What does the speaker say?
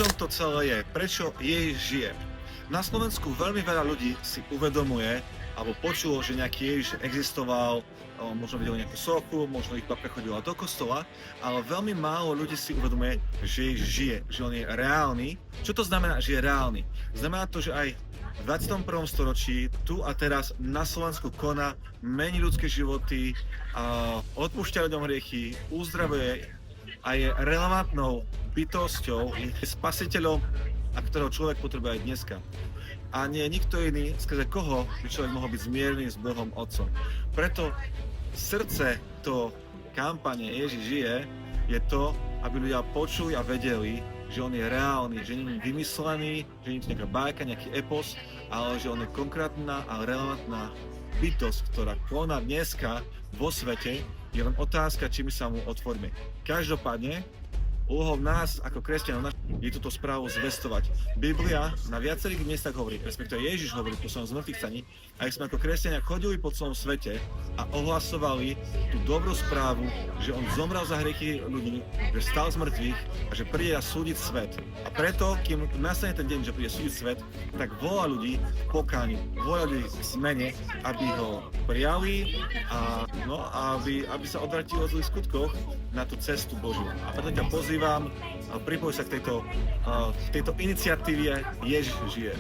čom to celé je? Prečo Ježiš žije? Na Slovensku veľmi veľa ľudí si uvedomuje, alebo počulo, že nejaký Ježiš existoval, možno videl nejakú sochu, možno ich babka chodila do kostola, ale veľmi málo ľudí si uvedomuje, že Ježiš žije, že on je reálny. Čo to znamená, že je reálny? Znamená to, že aj v 21. storočí, tu a teraz na Slovensku koná, mení ľudské životy, odpúšťa ľuďom hriechy, uzdravuje a je relevantnou bytosťou, je spasiteľom, a ktorého človek potrebuje aj dneska. A nie je nikto iný, skrze koho by človek mohol byť zmierný s Bohom Otcom. Preto srdce to kampane Ježiš žije je to, aby ľudia počuli a vedeli, že on je reálny, že nie je vymyslený, že nie je nejaká bajka, nejaký epos, ale že on je konkrétna a relevantná bytosť, ktorá koná dneska vo svete. Je len otázka, či my sa mu otvoríme. Každopádne, úlohou nás ako kresťanov je túto správu zvestovať. Biblia na viacerých miestach hovorí, respektíve Ježiš hovorí po svojom zmŕtvychvstaní, a ak sme ako kresťania chodili po celom svete a ohlasovali tú dobrú správu, že on zomrel za hriechy ľudí, že stal z mŕtvych a že príde súdiť svet. A preto, kým nastane ten deň, že príde súdiť svet, tak volá ľudí v pokáni, volá ľudí v zmene, aby ho prijali a aby sa odvrátili od zlých skutkoch na tú cestu Božiu. A preto ťa pozývam, pripoj sa k tejto iniciatíve Ježiš žije.